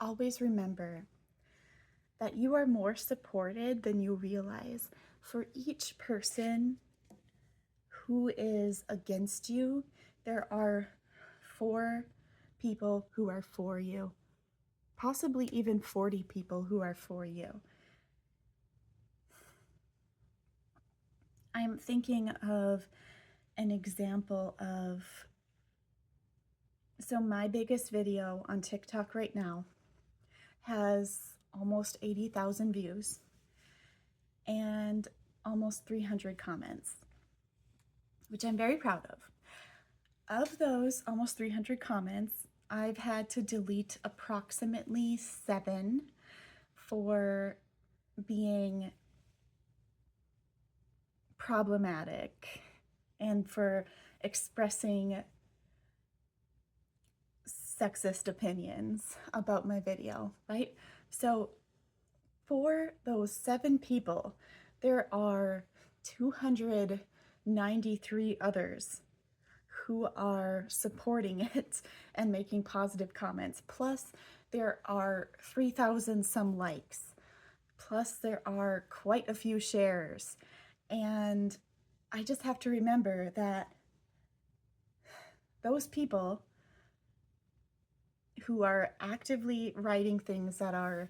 always remember that you are more supported than you realize. For each person who is against you, there are 4 people who are for you, possibly even 40 people who are for you. I'm thinking of an example of, so my biggest video on TikTok right now has almost 80,000 views and almost 300 comments, which I'm very proud of. Of those almost 300 comments, I've had to delete approximately 7 for being problematic and for expressing sexist opinions about my video, right? So for those 7 people, there are 293 others who are supporting it and making positive comments. Plus, there are 3,000 some likes. Plus, there are quite a few shares. And I just have to remember that those people who are actively writing things that are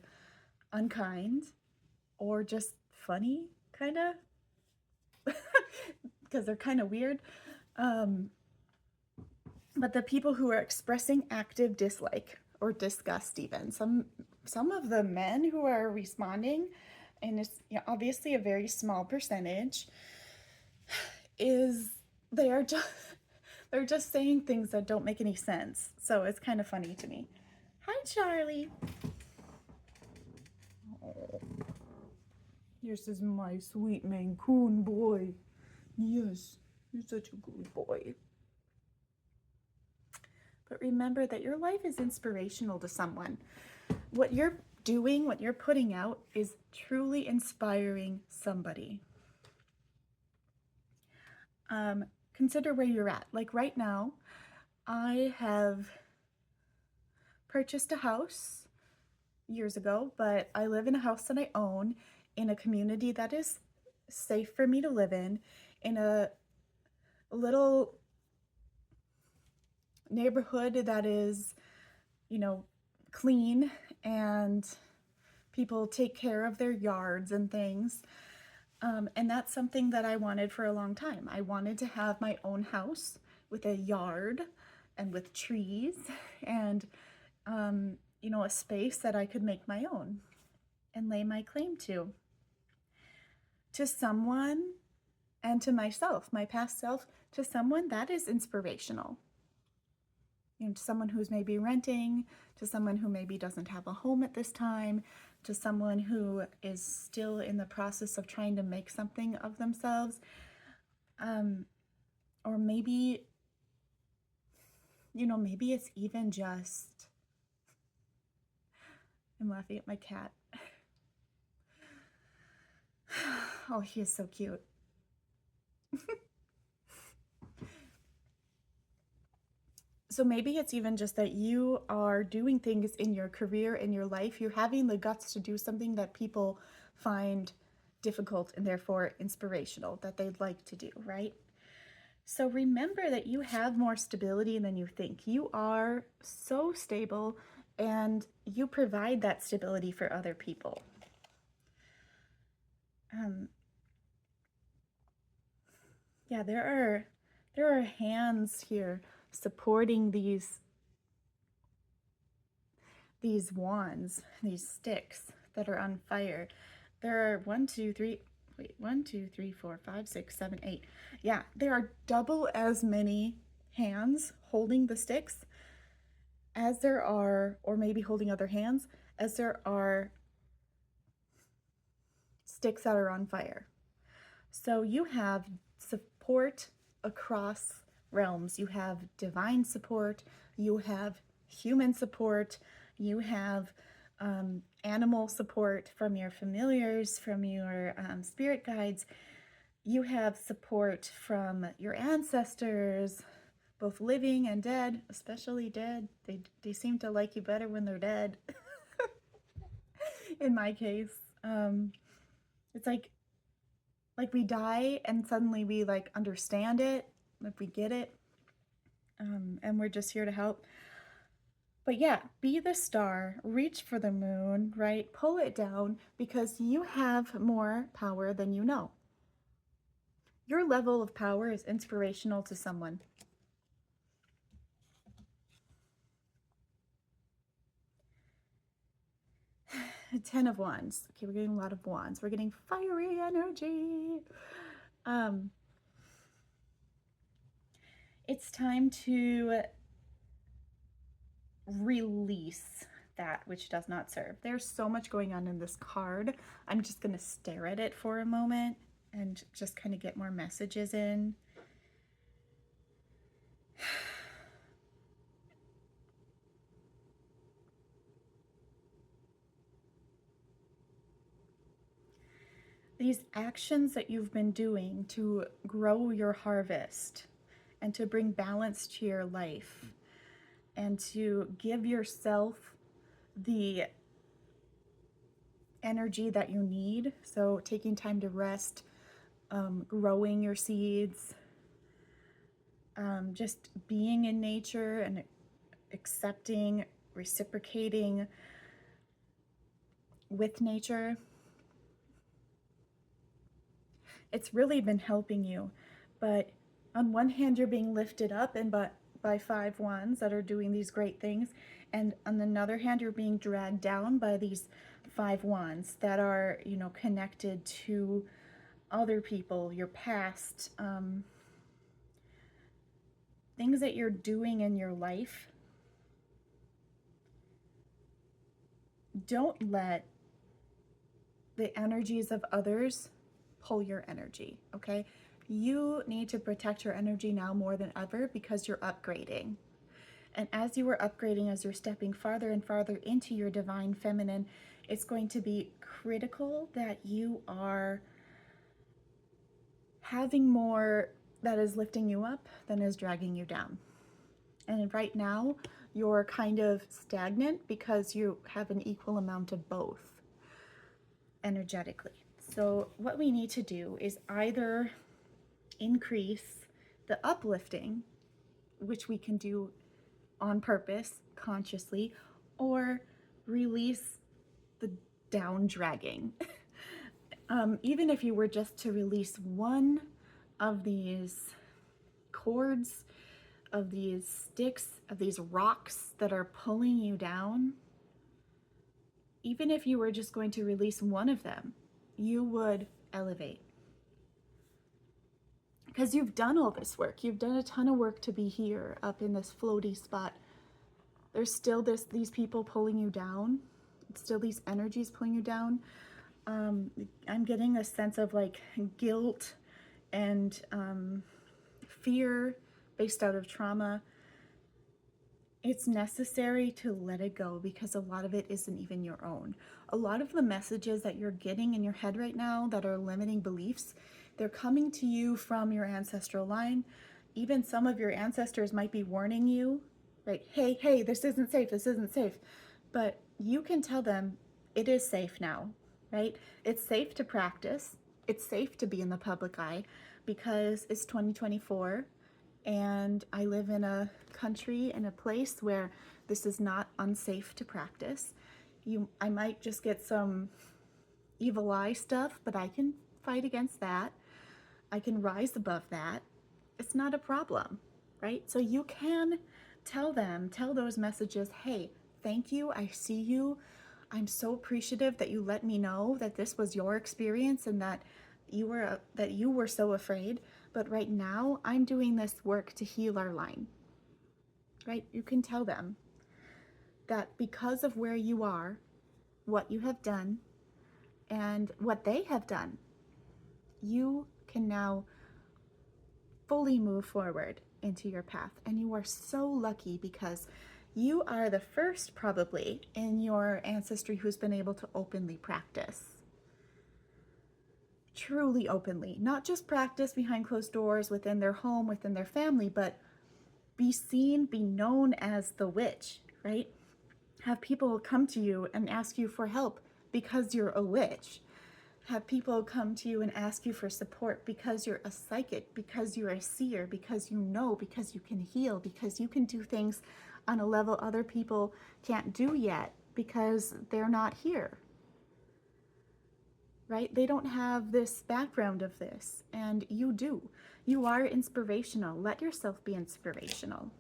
unkind or just funny, kind of, because they're kind of weird, but the people who are expressing active dislike or disgust, even some of the men who are responding, and it's obviously a very small percentage, is they're just saying things that don't make any sense. So it's kind of funny to me. Hi, Charlie. Oh, this is my sweet Maine Coon boy. Yes, you're such a good boy. But remember that your life is inspirational to someone. What you're doing, what you're putting out, is truly inspiring somebody. Consider where you're at. Like right now, I have purchased a house years ago, but I live in a house that I own in a community that is safe for me to live in a little neighborhood that is, clean, and people take care of their yards and things. And that's something that I wanted for a long time. I wanted to have my own house with a yard and with trees and, a space that I could make my own and lay my claim to. To someone, and to myself, my past self, to someone that is inspirational. To someone who's maybe renting, to someone who maybe doesn't have a home at this time, to someone who is still in the process of trying to make something of themselves. Or maybe, maybe it's even just, I'm laughing at my cat. Oh, he is so cute. So maybe it's even just that you are doing things in your career, in your life. You're having the guts to do something that people find difficult and therefore inspirational, that they'd like to do, right? So remember that you have more stability than you think. You are so stable, and you provide that stability for other people. Yeah, there are hands here supporting these wands, these sticks that are on fire. There are 1, 2, 3, 4, 5, 6, 7, 8. Yeah, there are double as many hands holding the sticks as there are, or maybe holding other hands, as there are sticks that are on fire. So you have support across realms. You have divine support, you have human support, you have animal support from your familiars, from your spirit guides. You have support from your ancestors, both living and dead, especially dead. They seem to like you better when they're dead. in my case. It's like we die and suddenly we like understand it, like we get it, and we're just here to help. But yeah, be the star, reach for the moon, right? Pull it down because you have more power than you know. Your level of power is inspirational to someone. Ten of Wands. Okay, we're getting a lot of wands. We're getting fiery energy. Um, it's time to release that which does not serve. There's so much going on in this card. I'm just going to stare at it for a moment and just kind of get more messages in. These actions that you've been doing to grow your harvest and to bring balance to your life and to give yourself the energy that you need. So taking time to rest, growing your seeds, just being in nature and accepting, reciprocating with nature. It's really been helping you. But on one hand, you're being lifted up and by 5 wands that are doing these great things. And on another hand, you're being dragged down by these 5 wands that are, you know, connected to other people, your past, things that you're doing in your life. Don't let the energies of others pull your energy, okay? You need to protect your energy now more than ever because you're upgrading. And as you are upgrading, as you're stepping farther and farther into your divine feminine, it's going to be critical that you are having more that is lifting you up than is dragging you down. And right now, you're kind of stagnant because you have an equal amount of both energetically. So what we need to do is either increase the uplifting, which we can do on purpose, consciously, or release the down dragging. Even if you were just to release one of these cords, of these sticks, of these rocks that are pulling you down, even if you were just going to release one of them, you would elevate. Because you've done all this work. You've done a ton of work to be here up in this floaty spot. There's still these people pulling you down. It's still these energies pulling you down. I'm getting a sense of like guilt and fear based out of trauma. It's necessary to let it go because a lot of it isn't even your own. A lot of the messages that you're getting in your head right now that are limiting beliefs, they're coming to you from your ancestral line. Even some of your ancestors might be warning you, right? Hey, this isn't safe, this isn't safe. But you can tell them it is safe now, right? It's safe to practice. It's safe to be in the public eye because it's 2024 and I live in a country, in a place where this is not unsafe to practice. I might just get some evil eye stuff, but I can fight against that. I can rise above that. It's not a problem, right? So you can tell those messages, hey, thank you, I see you. I'm so appreciative that you let me know that this was your experience and that you were so afraid. But right now, I'm doing this work to heal our line, right? You can tell them that because of where you are, what you have done, and what they have done, you can now fully move forward into your path. And you are so lucky because you are the first, probably, in your ancestry who's been able to openly practice. Truly openly. Not just practice behind closed doors within their home, within their family, but be seen, be known as the witch, right? Have people come to you and ask you for help because you're a witch. Have people come to you and ask you for support because you're a psychic, because you're a seer, because you know, because you can heal, because you can do things on a level other people can't do yet because they're not here, right? They don't have this background of this, and you do. You are inspirational. Let yourself be inspirational.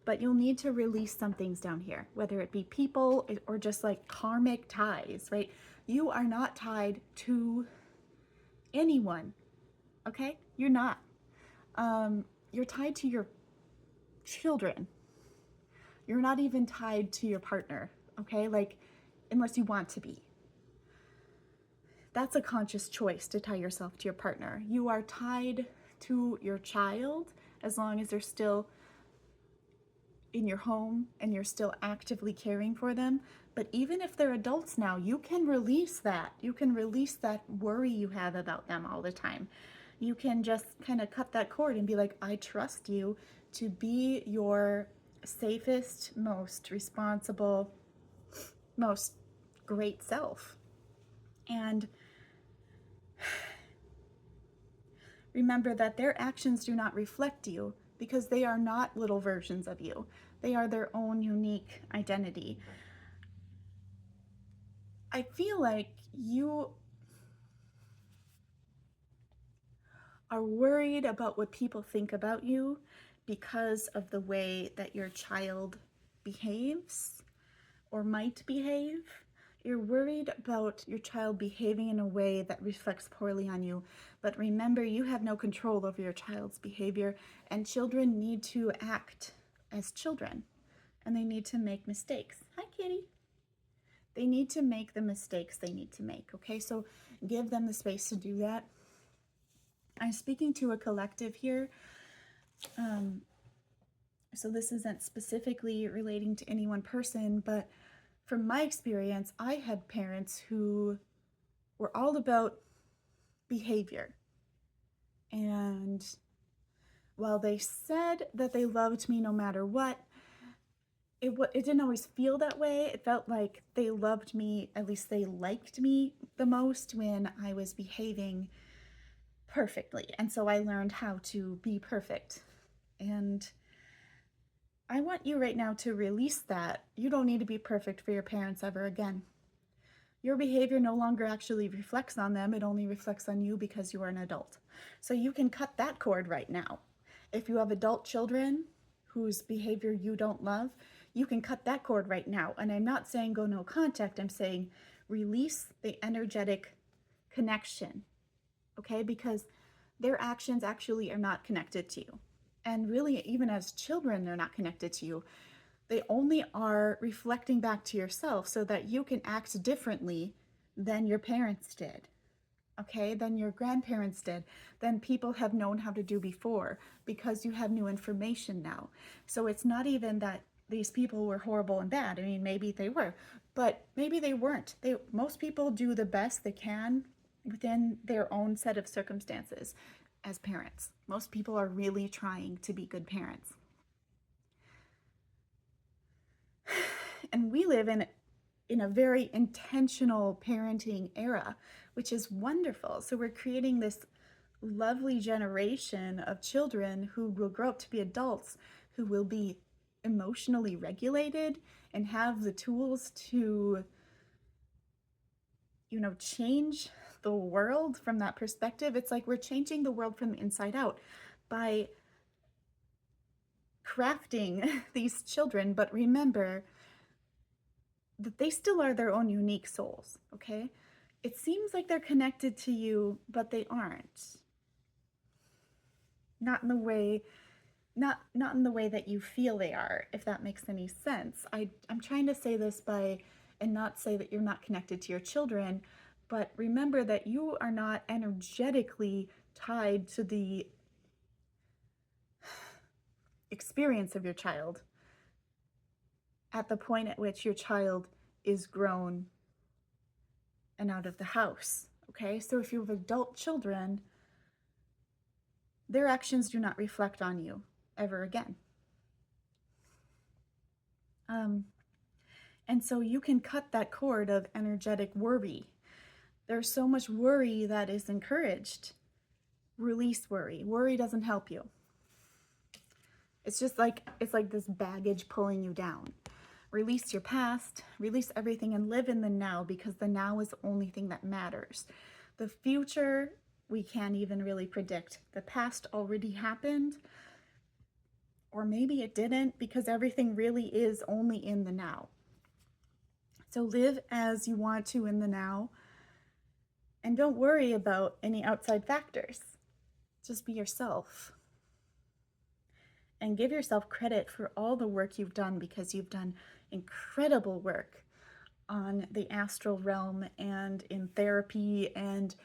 But you'll need to release some things down here, whether it be people or just like karmic ties, right? You are not tied to anyone, okay? You're not. You're tied to your children. You're not even tied to your partner, okay? Like, unless you want to be. That's a conscious choice to tie yourself to your partner. You are tied to your child as long as they're still in your home and you're still actively caring for them. But even if they're adults now, you can release that. You can release that worry you have about them all the time. You can just kind of cut that cord and be like, I trust you to be your safest, most responsible, most great self. And remember that their actions do not reflect you because they are not little versions of you. They are their own unique identity. I feel like you are worried about what people think about you because of the way that your child behaves or might behave. You're worried about your child behaving in a way that reflects poorly on you. But remember, you have no control over your child's behavior, and children need to act as children, and they need to make mistakes. Hi, kitty. They need to make the mistakes they need to make, okay? So give them the space to do that. I'm speaking to a collective here. So this isn't specifically relating to any one person, but from my experience, I had parents who were all about behavior. And while they said that they loved me no matter what, it didn't always feel that way. It felt like they loved me, at least they liked me the most when I was behaving perfectly. And so I learned how to be perfect. And I want you right now to release that. You don't need to be perfect for your parents ever again. Your behavior no longer actually reflects on them. It only reflects on you because you are an adult. So you can cut that cord right now. If you have adult children whose behavior you don't love, you can cut that cord right now. And I'm not saying go no contact. I'm saying release the energetic connection, okay? Because their actions actually are not connected to you. And really, even as children, they're not connected to you. They only are reflecting back to yourself so that you can act differently than your parents did, okay? Than your grandparents did, than people have known how to do before, because you have new information now. So it's not even that these people were horrible and bad. I mean, maybe they were, but maybe they weren't. Most people do the best they can within their own set of circumstances as parents. Most people are really trying to be good parents. And we live in a very intentional parenting era, which is wonderful. So we're creating this lovely generation of children who will grow up to be adults, who will be emotionally regulated and have the tools to, change the world from that perspective. It's like we're changing the world from the inside out by crafting these children. But remember that they still are their own unique souls, okay? It seems like they're connected to you, but they aren't. Not in the way that you feel they are, if that makes any sense. I'm trying to say this and not say that you're not connected to your children, but remember that you are not energetically tied to the experience of your child at the point at which your child is grown and out of the house, okay? So if you have adult children, their actions do not reflect on you ever again. And so you can cut that cord of energetic worry. There's so much worry that is encouraged. Release worry. Worry doesn't help you. It's like this baggage pulling you down. Release your past, release everything, and live in the now, because the now is the only thing that matters. The future, we can't even really predict. The past already happened, or maybe it didn't, because everything really is only in the now. So live as you want to in the now, and don't worry about any outside factors. Just be yourself. And give yourself credit for all the work you've done, because you've done incredible work on the astral realm and in therapy and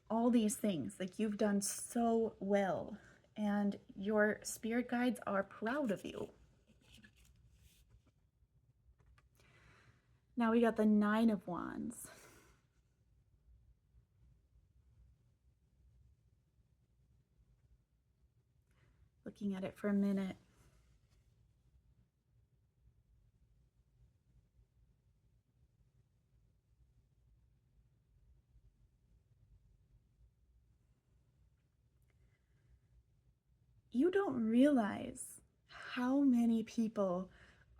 all these things. Like, you've done so well, and your spirit guides are proud of you. Now we got the Nine of Wands. Looking at it for a minute. You don't realize how many people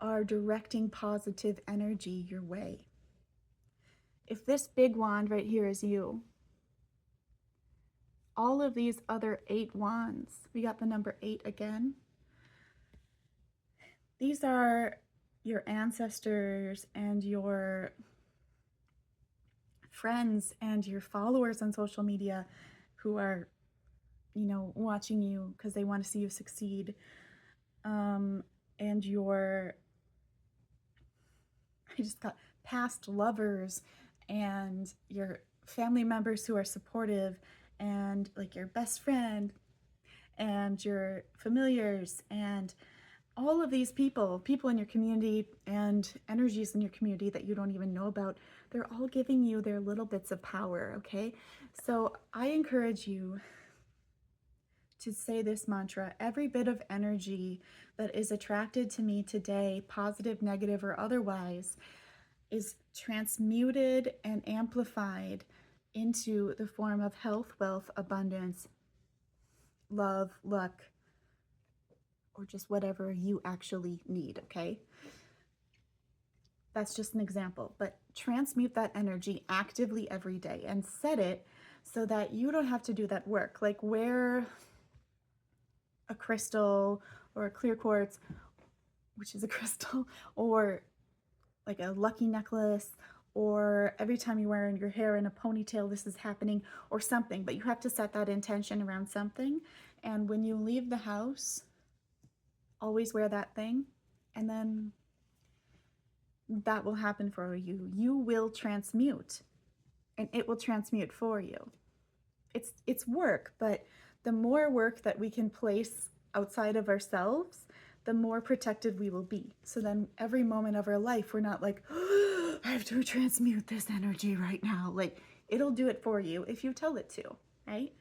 are directing positive energy your way. If this big wand right here is you, all of these other 8 wands, we got the number 8 again. These are your ancestors and your friends and your followers on social media who are, watching you because they want to see you succeed. And I just got past lovers and your family members who are supportive, and like your best friend and your familiars, and all of these people in your community and energies in your community that you don't even know about, they're all giving you their little bits of power, okay? So I encourage you to say this mantra: every bit of energy that is attracted to me today, positive, negative, or otherwise, is transmuted and amplified into the form of health, wealth, abundance, love, luck, or just whatever you actually need, okay? That's just an example, but transmute that energy actively every day and set it so that you don't have to do that work. Like, wear a crystal or a clear quartz, which is a crystal, or like a lucky necklace, or every time you wear your hair in a ponytail, this is happening, or something. But you have to set that intention around something. And when you leave the house, always wear that thing, and then that will happen for you. You will transmute, and it will transmute for you. It's work, but the more work that we can place outside of ourselves, the more protected we will be. So then every moment of our life, we're not like, oh, I have to transmute this energy right now. Like, it'll do it for you if you tell it to, right?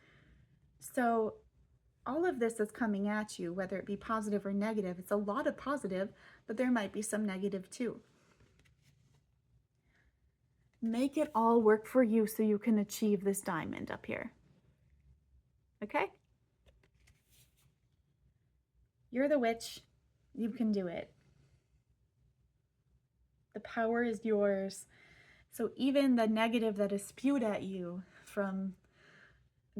So all of this is coming at you, whether it be positive or negative. It's a lot of positive, but there might be some negative too. Make it all work for you so you can achieve this diamond up here. Okay? You're the witch. You can do it. The power is yours. So even the negative that is spewed at you from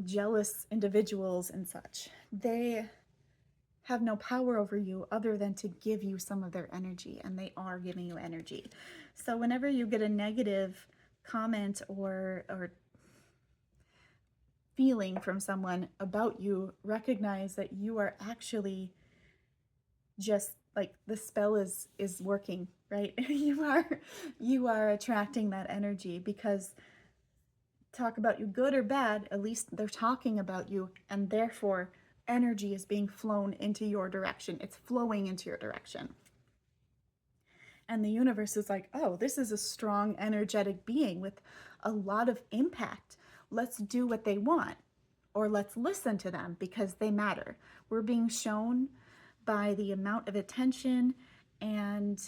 jealous individuals and such, they have no power over you other than to give you some of their energy, and they are giving you energy. So whenever you get a negative comment or feeling from someone about you, recognize that you are actually just like, the spell is working, right? you are attracting that energy, because talk about you good or bad, at least they're talking about you, and therefore energy is being flown into your direction. It's flowing into your direction. And the universe is like, oh, this is a strong, energetic being with a lot of impact. Let's do what they want, or let's listen to them because they matter. We're being shown by the amount of attention and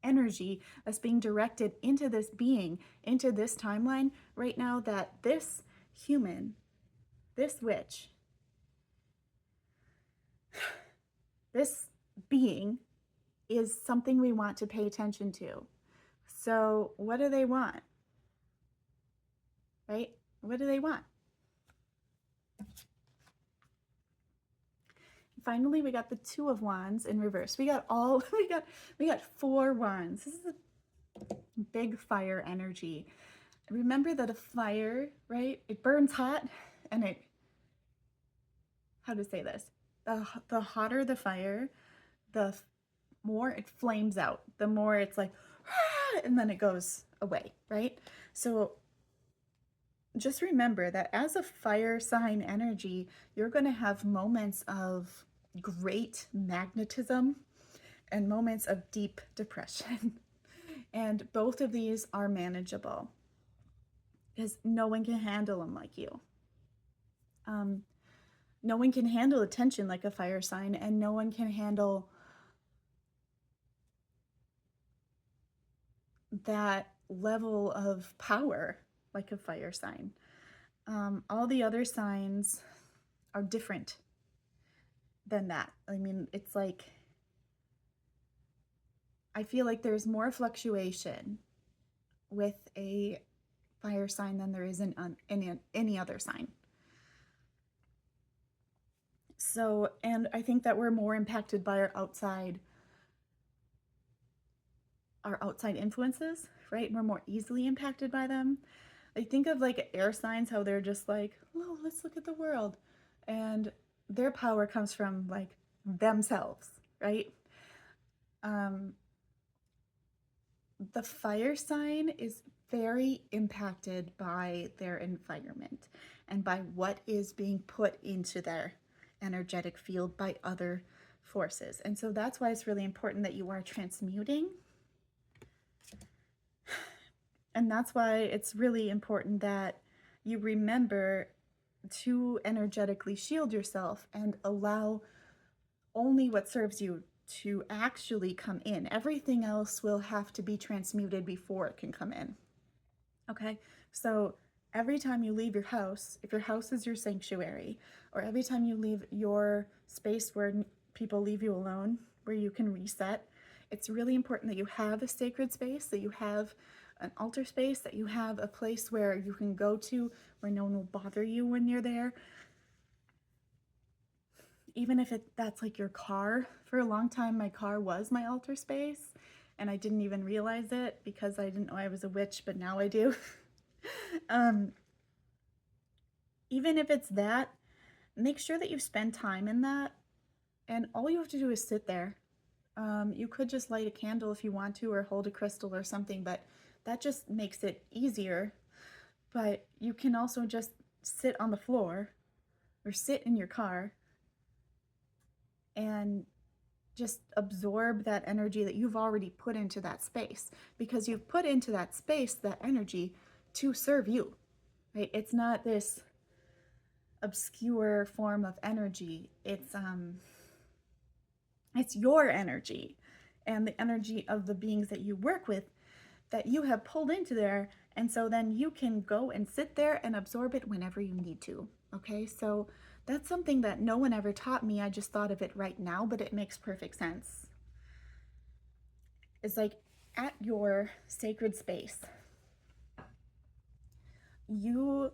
energy that's being directed into this being, into this timeline right now, that this human, this witch, this being is something we want to pay attention to. So what do they want? Right? What do they want? Finally, we got the Two of Wands in reverse. We got 4 wands. This is a big fire energy. Remember that a fire, right? It burns hot, and it, how to say this? The hotter the fire, the more it flames out. The more it's like, and then it goes away, right? So just remember that as a fire sign energy, you're going to have moments of great magnetism and moments of deep depression. And both of these are manageable because no one can handle them like you. No one can handle attention like a fire sign, and no one can handle that level of power like a fire sign. All the other signs are different than that. I mean, it's like, I feel like there's more fluctuation with a fire sign than there is in any other sign. So, and I think that we're more impacted by our outside influences, right? We're more easily impacted by them. I think of like air signs, how they're just like, oh, let's look at the world. And their power comes from like themselves, right? The fire sign is very impacted by their environment and by what is being put into their energetic field by other forces. And so that's why it's really important that you are transmuting. And that's why it's really important that you remember to energetically shield yourself and allow only what serves you to actually come in. Everything else will have to be transmuted before it can come in. Okay? So every time you leave your house, if your house is your sanctuary, or every time you leave your space where people leave you alone, where you can reset, it's really important that you have a sacred space, that you have an altar space, that you have a place where you can go to where no one will bother you when you're there. Even if that's like your car. For a long time, my car was my altar space, and I didn't even realize it because I didn't know I was a witch, but now I do. Even if it's that, make sure that you spend time in that, and all you have to do is sit there. You could just light a candle if you want to, or hold a crystal or something, but that just makes it easier. But you can also just sit on the floor or sit in your car and just absorb that energy that you've already put into that space, because you've put into that space that energy to serve you, right? It's not this obscure form of energy. It's your energy and the energy of the beings that you work with that you have pulled into there. And so then you can go and sit there and absorb it whenever you need to. Okay, so that's something that no one ever taught me. I just thought of it right now, but it makes perfect sense. It's like at your sacred space, you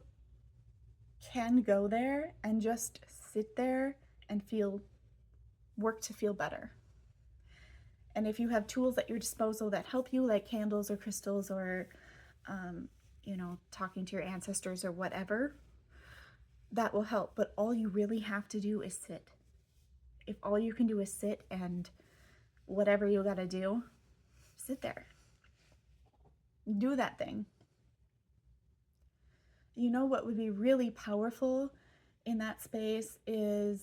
can go there and just sit there and work to feel better. And if you have tools at your disposal that help you, like candles or crystals or, talking to your ancestors or whatever, that will help. But all you really have to do is sit. If all you can do is sit and whatever you got to do, sit there. Do that thing. You know what would be really powerful in that space is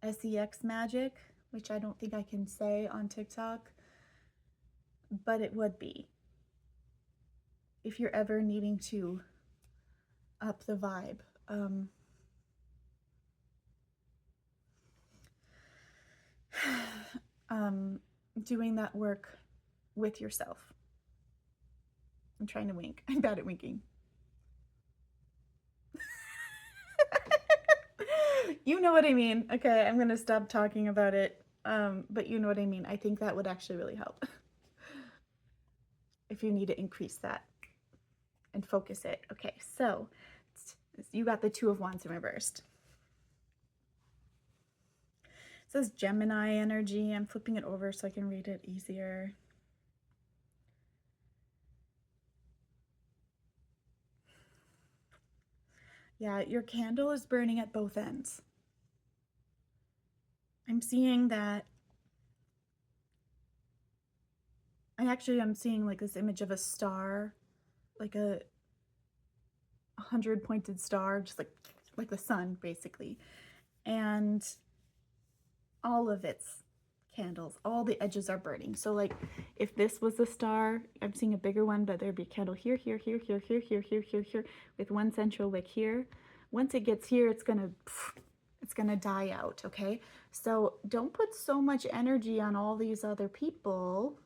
sex magic, which I don't think I can say on TikTok, but it would be. If you're ever needing to up the vibe. doing that work with yourself. I'm trying to wink. I'm bad at winking. You know what I mean. Okay, I'm going to stop talking about it. But you know what I mean. I think that would actually really help if you need to increase that and focus it. Okay, so you got the Two of Wands in reversed. It says Gemini energy. I'm flipping it over so I can read it easier. Yeah, your candle is burning at both ends. I'm seeing that. I'm seeing like this image of a star, like a 100-pointed star, just like the sun, basically. And all of its candles, all the edges are burning. So like if this was a star, I'm seeing a bigger one, but there'd be a candle here, here, here, here, here, here, here, here, here, with one central wick here. Once it gets here, it's gonna die out, okay? So don't put so much energy on all these other people,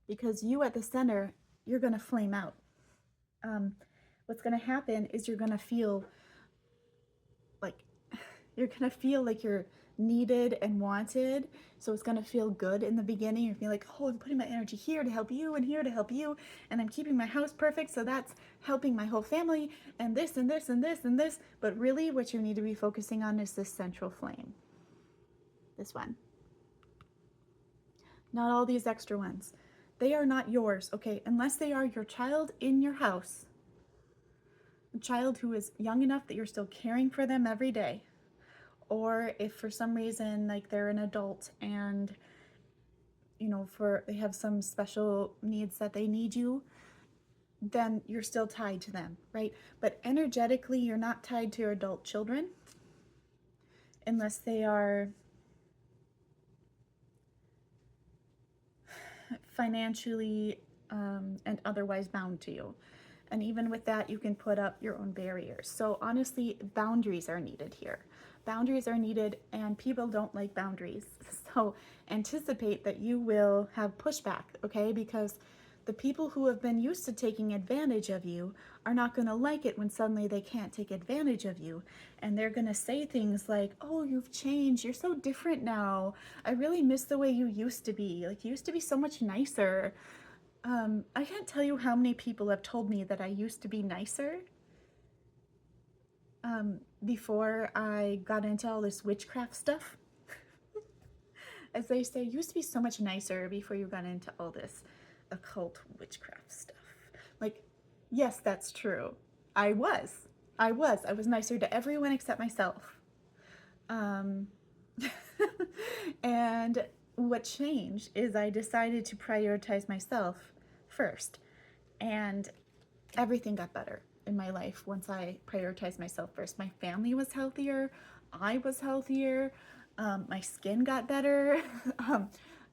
because you at the center, you're gonna flame out. What's gonna happen is you're gonna feel like you're needed and wanted. So it's gonna feel good in the beginning. You're gonna be like, oh, I'm putting my energy here to help you and here to help you, and I'm keeping my house perfect, so that's helping my whole family, and this and this and this and this. But really what you need to be focusing on is this central flame. This one. Not all these extra ones. They are not yours, okay? Unless they are your child in your house. A child who is young enough that you're still caring for them every day. Or if for some reason like they're an adult and they have some special needs that they need you, then you're still tied to them, right? But energetically, you're not tied to your adult children unless they are financially and otherwise bound to you. And even with that, you can put up your own barriers. So honestly, boundaries are needed here. Boundaries are needed, and people don't like boundaries. So anticipate that you will have pushback, okay? Because the people who have been used to taking advantage of you are not going to like it when suddenly they can't take advantage of you. And they're going to say things like, oh, you've changed. You're so different now. I really miss the way you used to be. Like, you used to be so much nicer. I can't tell you how many people have told me that I used to be nicer before I got into all this witchcraft stuff. As they say, you used to be so much nicer before you got into all this occult witchcraft stuff. Like, yes, that's true. I was nicer to everyone except myself. And what changed is I decided to prioritize myself first, and everything got better in my life once I prioritized myself first. My family was healthier, I was healthier, my skin got better.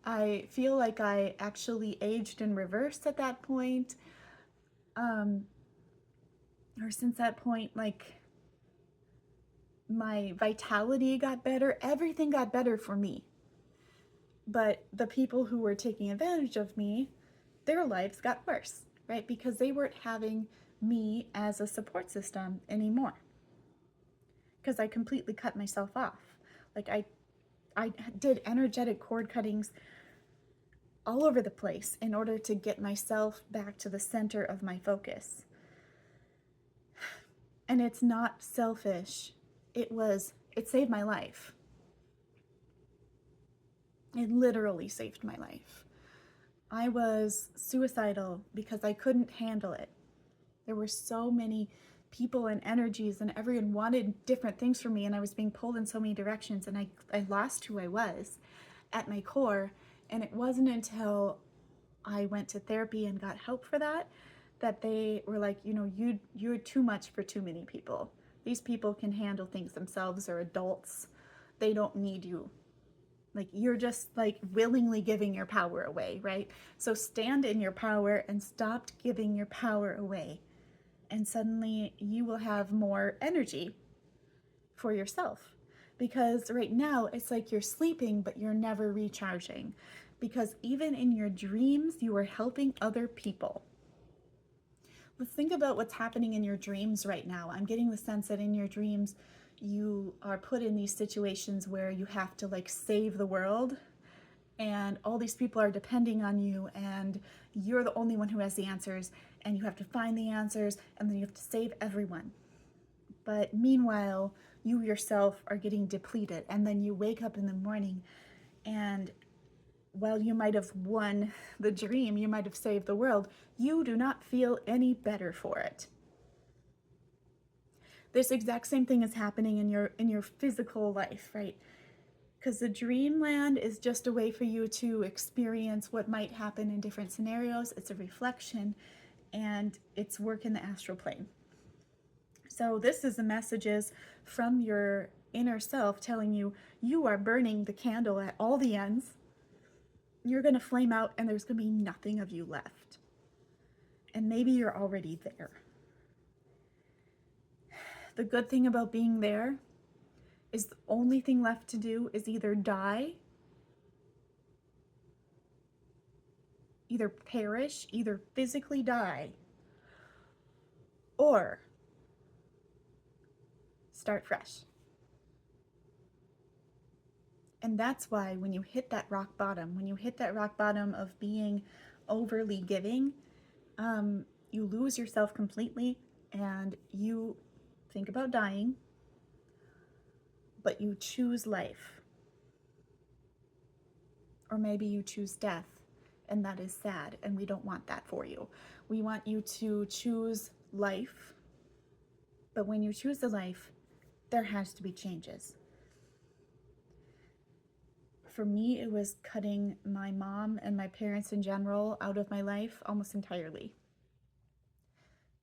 I feel like I actually aged in reverse at that point. Or since that point, like, my vitality got better, everything got better for me. But the people who were taking advantage of me, their lives got worse, right? Because they weren't having me as a support system anymore. Because I completely cut myself off. Like, I did energetic cord cuttings all over the place in order to get myself back to the center of my focus. And it's not selfish. It saved my life. It literally saved my life. I was suicidal because I couldn't handle it. There were so many people and energies, and everyone wanted different things from me, and I was being pulled in so many directions, and I lost who I was at my core. And it wasn't until I went to therapy and got help for that they were like, you're too much for too many people. These people can handle things themselves, or adults. They don't need you. Like, you're just like willingly giving your power away, right? So stand in your power and stop giving your power away. And suddenly you will have more energy for yourself. Because right now it's like you're sleeping, but you're never recharging. because even in your dreams, you are helping other people. Let's think about what's happening in your dreams right now. I'm getting the sense that in your dreams, you are put in these situations where you have to like save the world, and all these people are depending on you, and you're the only one who has the answers, and you have to find the answers, and then you have to save everyone. But meanwhile, you yourself are getting depleted, and then you wake up in the morning, and while you might have won the dream, you might have saved the world, you do not feel any better for it. This exact same thing is happening in your physical life, right? Because the dreamland is just a way for you to experience what might happen in different scenarios. It's a reflection, and it's work in the astral plane. So this is the messages from your inner self telling you you are burning the candle at all the ends. You're going to flame out, and there's going to be nothing of you left. And maybe you're already there. The good thing about being there is the only thing left to do is either die, either perish, either physically die, or start fresh. And that's why when you hit that rock bottom of being overly giving, you lose yourself completely, and you think about dying, but you choose life. Or maybe you choose death, and that is sad, and we don't want that for you. We want you to choose life, but when you choose the life, there has to be changes. For me, it was cutting my mom and my parents in general out of my life almost entirely,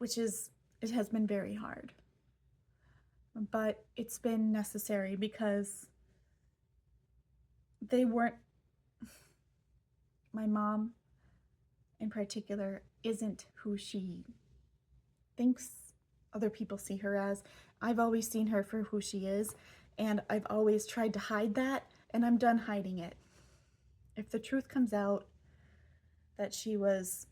it has been very hard. But it's been necessary because they weren't, my mom in particular isn't who she thinks other people see her as. I've always seen her for who she is, and I've always tried to hide that, and I'm done hiding it. If the truth comes out that she was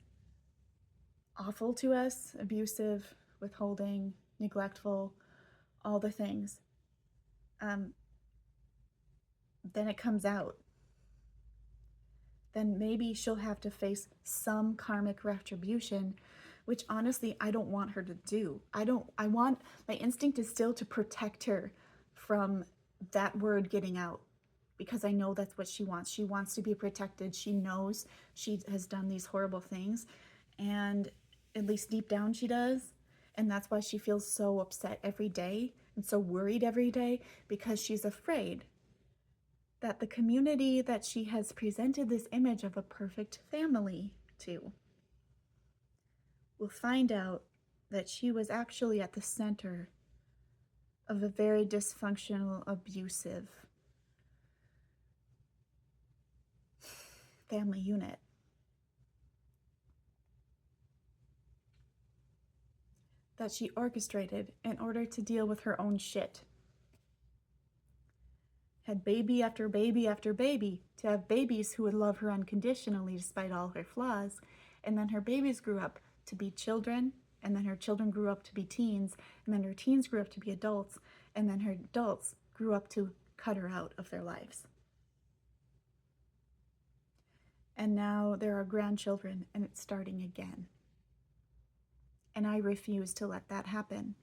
awful to us, abusive, withholding, neglectful, all the things, then it comes out. Then maybe she'll have to face some karmic retribution, which honestly I don't want her to do. My instinct is still to protect her from that word getting out, because I know that's what she wants. She wants to be protected. She knows she has done these horrible things, and at least deep down she does. And that's why she feels so upset every day and so worried every day, because she's afraid that the community that she has presented this image of a perfect family to will find out that she was actually at the center of a very dysfunctional, abusive family unit. That she orchestrated in order to deal with her own shit. Had baby after baby after baby, to have babies who would love her unconditionally despite all her flaws, and then her babies grew up to be children, and then her children grew up to be teens, and then her teens grew up to be adults, and then her adults grew up to cut her out of their lives. And now there are grandchildren, and it's starting again. And I refuse to let that happen.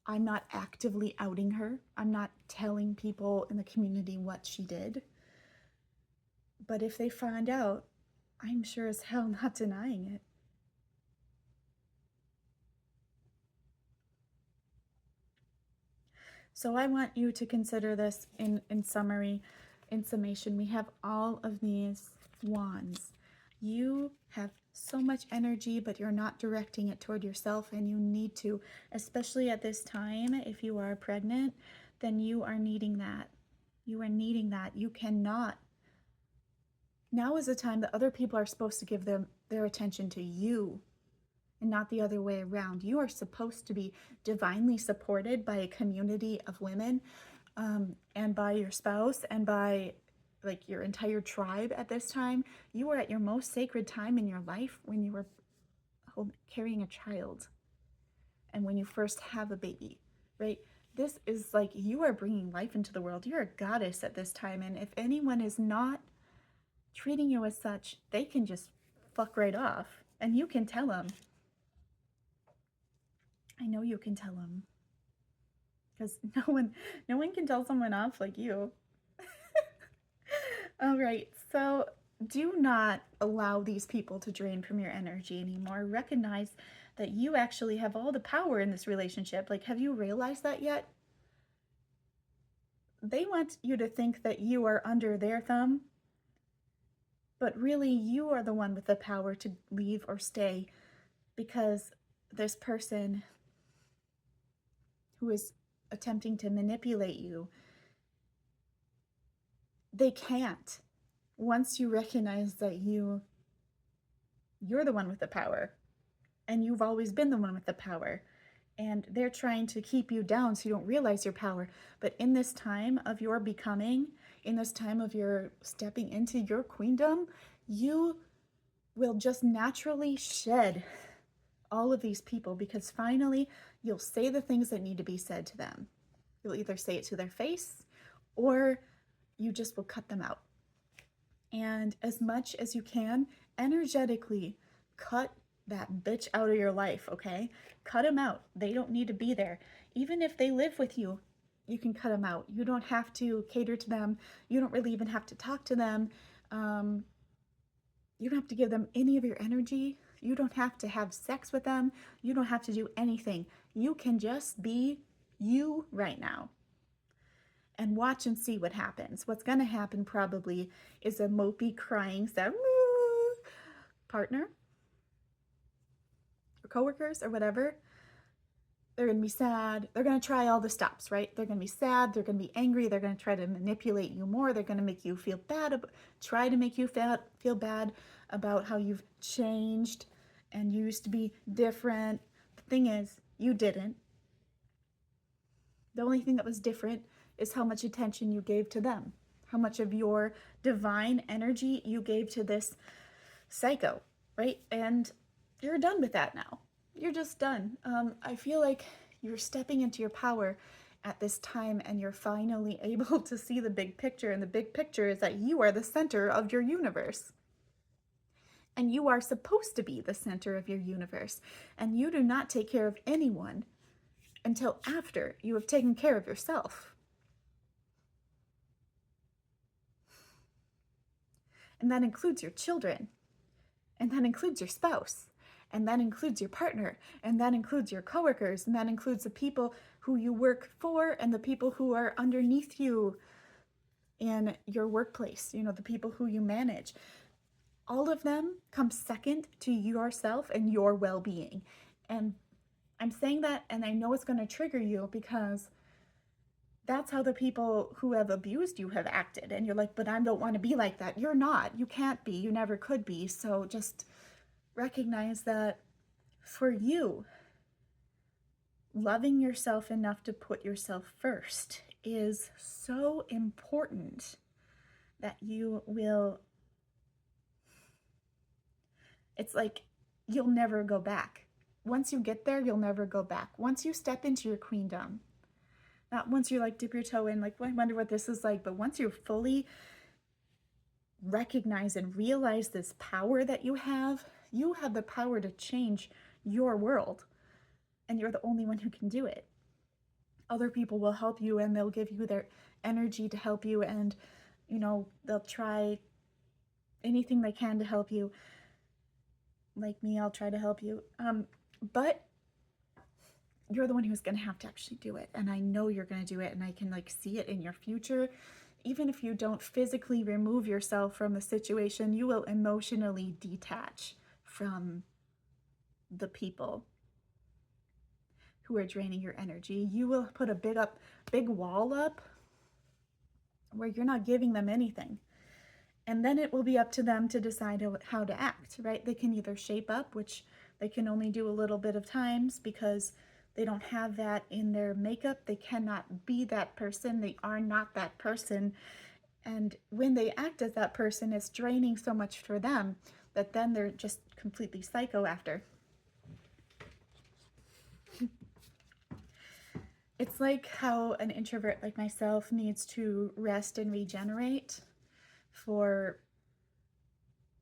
I'm not actively outing her. I'm not telling people in the community what she did. But if they find out, I'm sure as hell not denying it. So I want you to consider this in summation. We have all of these wands. You have so much energy, but you're not directing it toward yourself, and you need to, especially at this time. If you are pregnant, then you are needing that. You are needing that. You cannot. Now is the time that other people are supposed to give their attention to you and not the other way around. You are supposed to be divinely supported by a community of women, and by your spouse and by like your entire tribe at this time. You are at your most sacred time in your life when you were carrying a child and when you first have a baby, right? This is like you are bringing life into the world. You're a goddess at this time. And if anyone is not treating you as such, they can just fuck right off. And you can tell them. I know you can tell them. Because no one can tell someone off like you. All right, so do not allow these people to drain from your energy anymore. Recognize that you actually have all the power in this relationship. Like, have you realized that yet? They want you to think that you are under their thumb, but really you are the one with the power to leave or stay, because this person who is attempting to manipulate you, they can't. Once you recognize that you're the one with the power, and you've always been the one with the power, and they're trying to keep you down so you don't realize your power. But in this time of your becoming, in this time of your stepping into your queendom, you will just naturally shed all of these people, because finally you'll say the things that need to be said to them. You'll either say it to their face or you just will cut them out. And as much as you can, energetically cut that bitch out of your life, okay? Cut them out. They don't need to be there. Even if they live with you, you can cut them out. You don't have to cater to them. You don't really even have to talk to them. You don't have to give them any of your energy. You don't have to have sex with them. You don't have to do anything. You can just be you right now and watch and see what happens. What's going to happen probably is a mopey crying sound partner or coworkers or whatever. They're going to be sad. They're going to try all the stops, right? They're going to be sad. They're going to be angry. They're going to try to manipulate you more. They're going to make you feel bad, try to make you feel bad about how you've changed and you used to be different. The thing is, you didn't. The only thing that was different is how much attention you gave to them, how much of your divine energy you gave to this psycho, right? And you're done with that now. You're just done. I feel like you're stepping into your power at this time, and you're finally able to see the big picture. And the big picture is that you are the center of your universe. And you are supposed to be the center of your universe. And you do not take care of anyone until after you have taken care of yourself. And that includes your children. And that includes your spouse. And that includes your partner. And that includes your coworkers. And that includes the people who you work for and the people who are underneath you in your workplace, you know, the people who you manage. All of them come second to yourself and your well-being. And I'm saying that, and I know it's going to trigger you, because that's how the people who have abused you have acted. And you're like, but I don't want to be like that. You're not. You can't be. You never could be. So just recognize that for you, loving yourself enough to put yourself first is so important that you will, it's like you'll never go back. Once you get there, you'll never go back. Once you step into your queendom, not once you like dip your toe in, like, well, I wonder what this is like, but once you fully recognize and realize this power that you have the power to change your world, and you're the only one who can do it. Other people will help you, and they'll give you their energy to help you, and you know, they'll try anything they can to help you. Like me, I'll try to help you, but you're the one who's going to have to actually do it. And I know you're going to do it, and I can like see it in your future. Even if you don't physically remove yourself from the situation, you will emotionally detach from the people who are draining your energy. You will put a big wall up where you're not giving them anything. And then it will be up to them to decide how to act, right? They can either shape up, which They can only do a little bit of times because they don't have that in their makeup. They cannot be that person. They are not that person. And when they act as that person, it's draining so much for them that then they're just completely psycho after. It's like how an introvert like myself needs to rest and regenerate for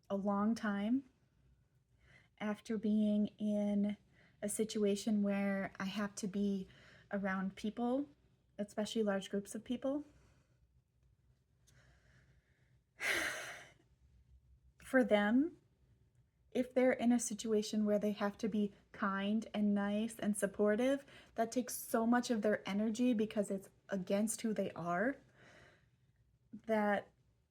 a long time after being in a situation where I have to be around people, especially large groups of people. For them, if they're in a situation where they have to be kind and nice and supportive, that takes so much of their energy because it's against who they are, that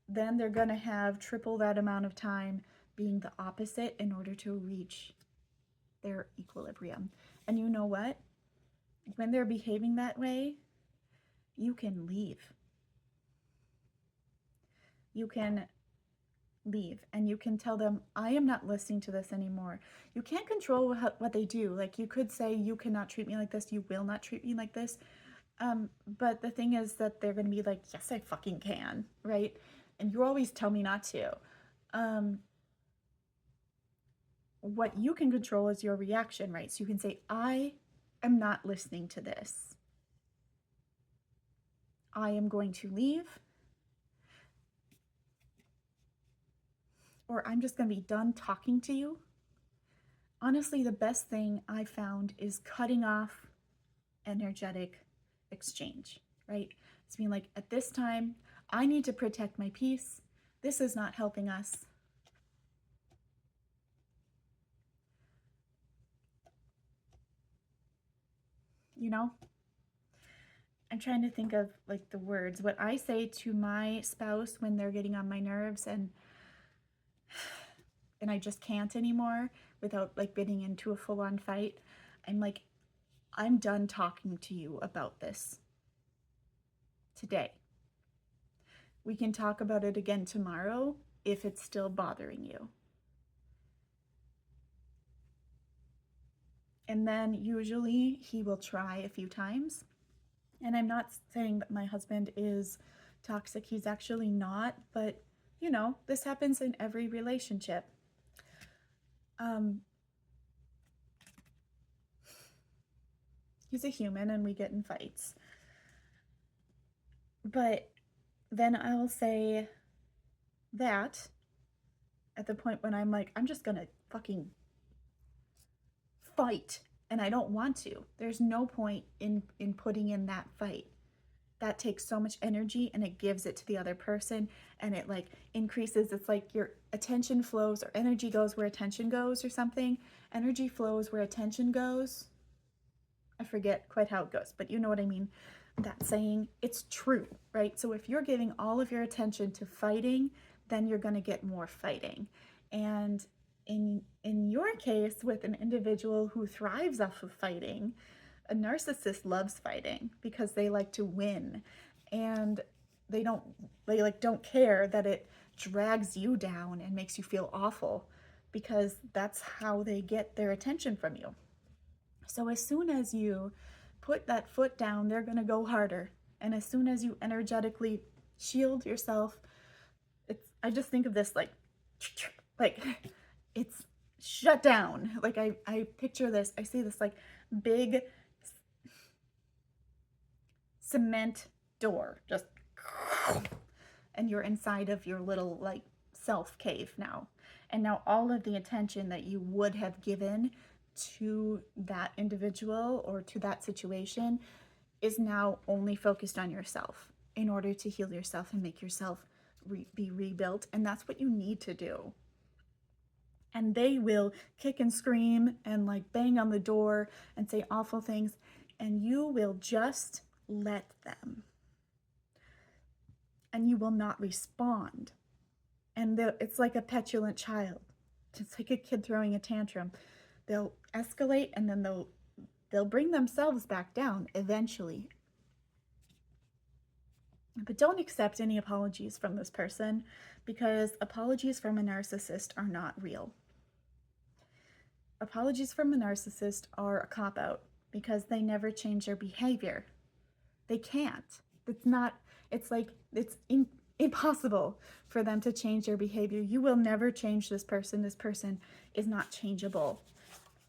then they're going to have triple that amount of time being the opposite in order to reach their equilibrium. And you know what? When they're behaving that way, you can leave. You can leave and you can tell them, I am not listening to this anymore. You can't control what they do. Like, you could say, you cannot treat me like this, you will not treat me like this. But the thing is that they're going to be like, yes, I fucking can, right? And you always tell me not to. What you can control is your reaction, right? So you can say, I am not listening to this. I am going to leave. Or I'm just going to be done talking to you. Honestly, the best thing I found is cutting off energetic exchange, right? It's being like, at this time, I need to protect my peace. This is not helping us. You know? I'm trying to think of like the words. What I say to my spouse when they're getting on my nerves and I just can't anymore without like getting into a full-on fight. I'm like, I'm done talking to you about this today. We can talk about it again tomorrow if it's still bothering you. And then usually he will try a few times. And I'm not saying that my husband is toxic. He's actually not. But, you know, this happens in every relationship. He's a human and we get in fights. But then I'll say that at the point when I'm like, I'm just gonna fucking fight and I don't want to. There's no point in putting in that fight. That takes so much energy and it gives it to the other person and it like increases. It's like your attention flows or energy goes where attention goes or something. Energy flows where attention goes. I forget quite how it goes, but you know what I mean. That saying, it's true, right? So if you're giving all of your attention to fighting, then you're going to get more fighting. And in your case, with an individual who thrives off of fighting, a narcissist loves fighting because they like to win, and they don't care that it drags you down and makes you feel awful, because that's how they get their attention from you. So as soon as you put that foot down, they're going to go harder. And as soon as you energetically shield yourself, I just think of this like it's shut down. Like I picture this, I see this like big cement door, just, and you're inside of your little like self cave now. And now all of the attention that you would have given to that individual or to that situation is now only focused on yourself in order to heal yourself and make yourself be rebuilt. And that's what you need to do. And they will kick and scream and like bang on the door and say awful things, and you will just let them. And you will not respond. And it's like a petulant child. It's like a kid throwing a tantrum. They'll escalate and then they'll bring themselves back down eventually. But don't accept any apologies from this person, because apologies from a narcissist are not real. Apologies from a narcissist are a cop-out because they never change their behavior. They can't. It's not, it's like, impossible for them to change their behavior. You will never change this person. This person is not changeable.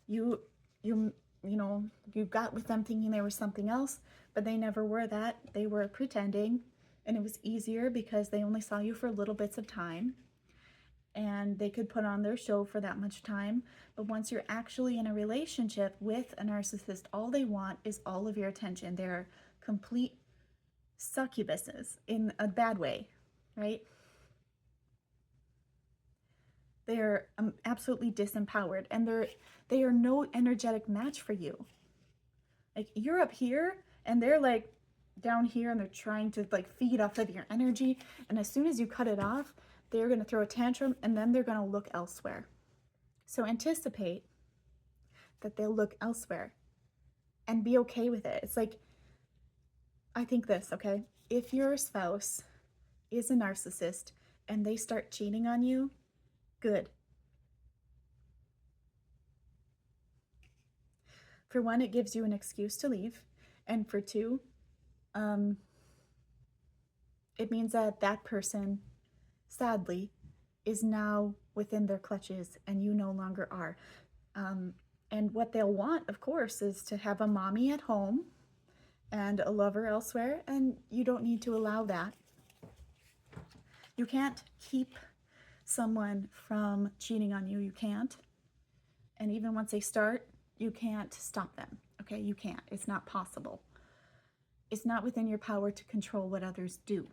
You, you, you know, you got with them thinking they were something else, but they never were that. They were pretending, and it was easier because they only saw you for little bits of time, and they could put on their show for that much time. But once you're actually in a relationship with a narcissist, all they want is all of your attention. They're complete succubuses in a bad way, right? They're absolutely disempowered, and they are no energetic match for you. Like, you're up here and they're like down here, and they're trying to like feed off of your energy, and as soon as you cut it off, they're going to throw a tantrum, and then they're going to look elsewhere. So anticipate that they'll look elsewhere and be okay with it. It's like, I think this, okay? If your spouse is a narcissist and they start cheating on you, good. For one, it gives you an excuse to leave. And for two, it means that that person, sadly, is now within their clutches and you no longer are. And what they'll want, of course, is to have a mommy at home and a lover elsewhere, and you don't need to allow that. You can't keep someone from cheating on you. You can't. And even once they start, you can't stop them. Okay? You can't. It's not possible. It's not within your power to control what others do.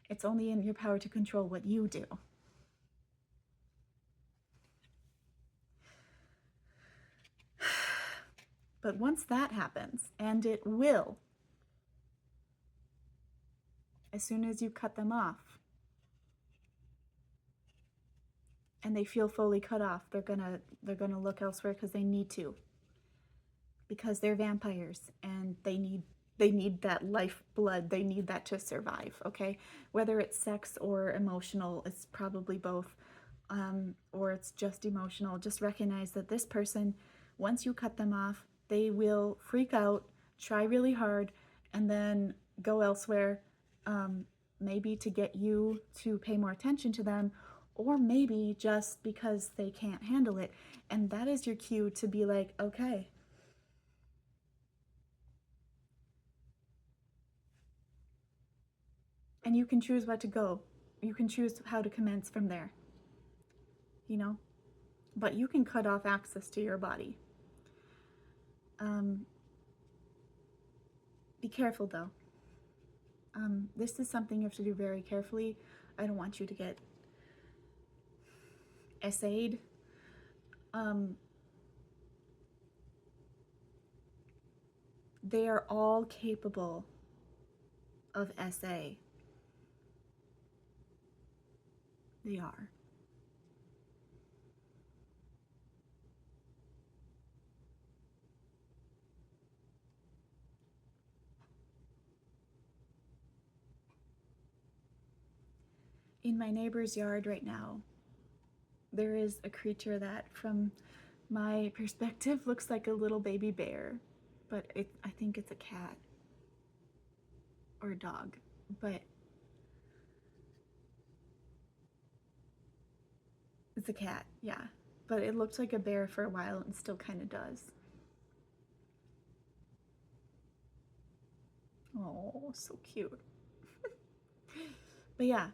It's only in your power to control what you do. But once that happens, and it will, as soon as you cut them off, and they feel fully cut off, they're gonna look elsewhere because they need to. Because they're vampires and they need that life blood. They need that to survive, okay? Whether it's sex or emotional, it's probably both. Or it's just emotional. Just recognize that this person, once you cut them off, they will freak out, try really hard, and then go elsewhere, maybe to get you to pay more attention to them, or maybe just because they can't handle it. And that is your cue to be like, okay, and you can choose what to go. You can choose how to commence from there, you know? But you can cut off access to your body. Be careful, though. This is something you have to do very carefully. I don't want you to get essayed. They are all capable of SA. They are. In my neighbor's yard right now, there is a creature that, from my perspective, looks like a little baby bear, but I think it's a cat or a dog, but it's a cat, yeah. But it looked like a bear for a while and still kind of does. Oh, so cute. But yeah,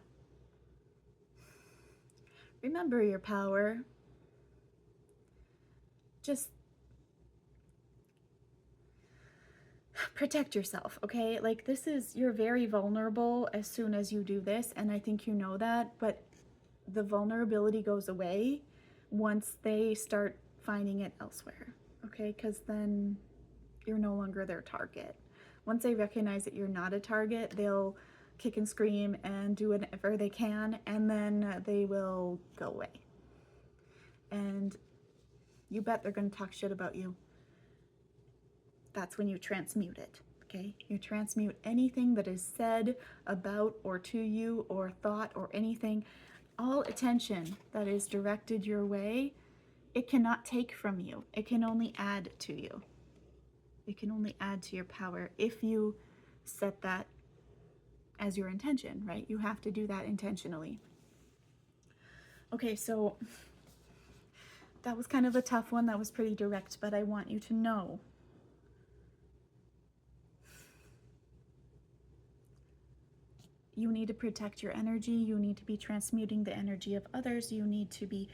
remember your power. Just protect yourself, okay? Like, you're very vulnerable as soon as you do this, and I think you know that, but the vulnerability goes away once they start finding it elsewhere, okay? Because then you're no longer their target. Once they recognize that you're not a target, they'll kick and scream and do whatever they can, and then they will go away. And you bet they're going to talk shit about you. That's when you transmute it, okay? You transmute anything that is said about or to you or thought or anything. All attention that is directed your way It cannot take from you. It can only add to you. It can only add to your power if you set that as your intention, right? You have to do that intentionally. Okay, so that was kind of a tough one. That was pretty direct, but I want you to know you need to protect your energy. You need to be transmuting the energy of others. You need to be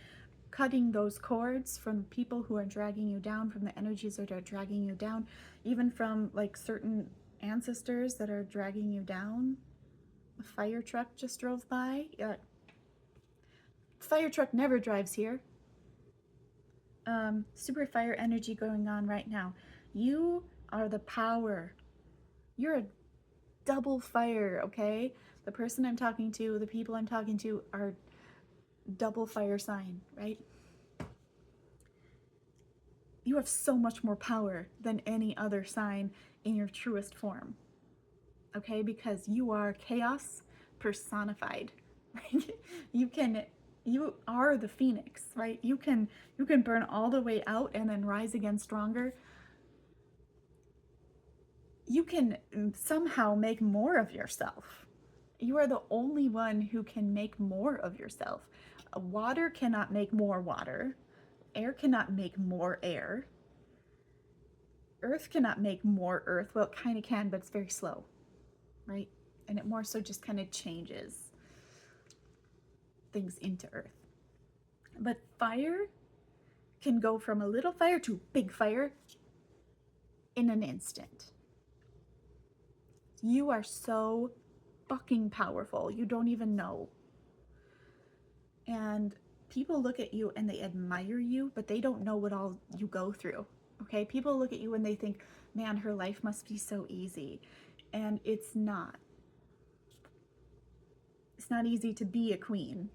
cutting those cords from people who are dragging you down, from the energies that are dragging you down, even from like certain ancestors that are dragging you down. A fire truck just drove by. Fire truck never drives here. Super fire energy going on right now. You are the power. You're a double fire, okay? The person I'm talking to, the people I'm talking to are double fire sign, right? You have so much more power than any other sign in your truest form, okay? Because you are chaos personified. You are the phoenix, right? You can burn all the way out and then rise again stronger. You can somehow make more of yourself. You are the only one who can make more of yourself. Water cannot make more water. Air cannot make more air. Earth cannot make more earth. Well, it kind of can, but it's very slow, right? And it more so just kind of changes things into earth. But fire can go from a little fire to big fire in an instant. You are so fucking powerful. You don't even know. And people look at you and they admire you, but they don't know what all you go through. Okay? People look at you and they think, man, her life must be so easy. And it's not. It's not easy to be a queen.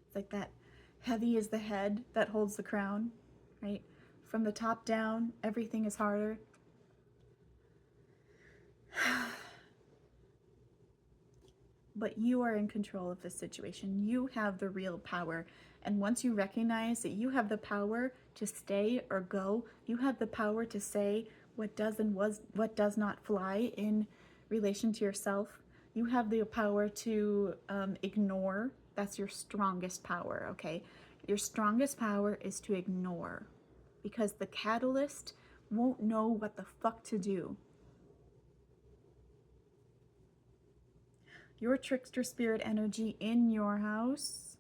It's like that heavy is the head that holds the crown, right? From the top down, everything is harder. But you are in control of the situation. You have the real power. And once you recognize that you have the power to stay or go, you have the power to say what does and what does not fly in relation to yourself. You have the power to ignore. That's your strongest power, okay? Your strongest power is to ignore, because the catalyst won't know what the fuck to do. Your trickster spirit energy in your house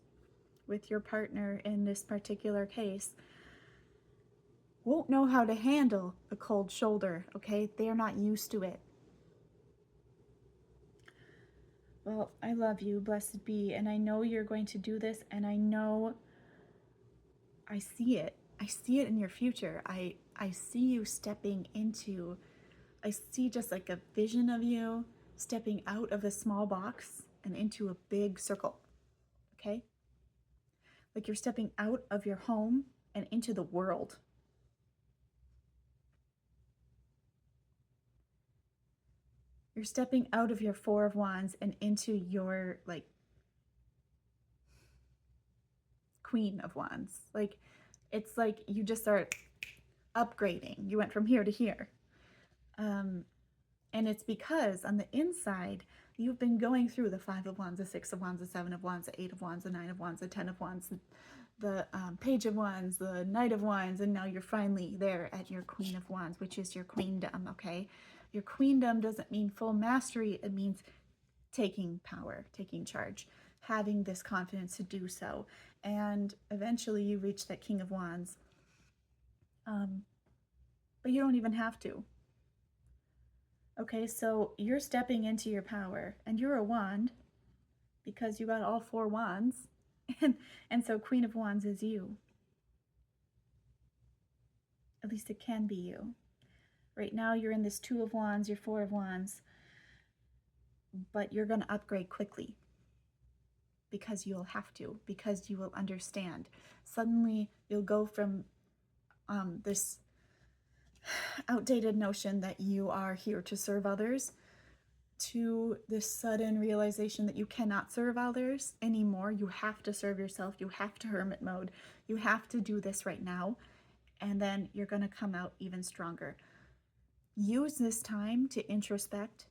with your partner in this particular case won't know how to handle a cold shoulder, okay? They're not used to it. Well, I love you, blessed be, and I know you're going to do this, and I know I see it. I see it in your future. I see you stepping into, I see just like a vision of you stepping out of a small box and into a big circle, okay? Like you're stepping out of your home and into the world. You're stepping out of your Four of Wands and into your like Queen of Wands. Like it's like you just start upgrading. You went from here to here. And it's because on the inside, you've been going through the Five of Wands, the Six of Wands, the Seven of Wands, the Eight of Wands, the Nine of Wands, the Ten of Wands, the Page of Wands, the Knight of Wands, and now you're finally there at your Queen of Wands, which is your queendom, okay? Your queendom doesn't mean full mastery. It means taking power, taking charge, having this confidence to do so. And eventually you reach that King of Wands. But you don't even have to. Okay, so you're stepping into your power, and you're a wand because you got all four wands. And so Queen of Wands is you. At least it can be you. Right now you're in this Two of Wands, you're Four of Wands, but you're going to upgrade quickly because you'll have to, because you will understand. Suddenly you'll go from this outdated notion that you are here to serve others to this sudden realization that you cannot serve others anymore. You have to serve yourself. You have to hermit mode. You have to do this right now. And then you're going to come out even stronger. Use this time to introspect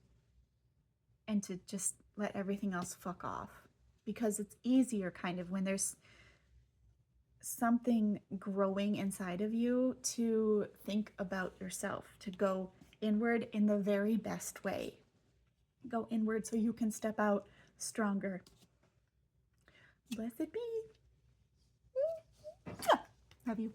and to just let everything else fuck off. Because it's easier kind of when there's something growing inside of you to think about yourself, to go inward in the very best way. Go inward so you can step out stronger. Blessed be. Love you.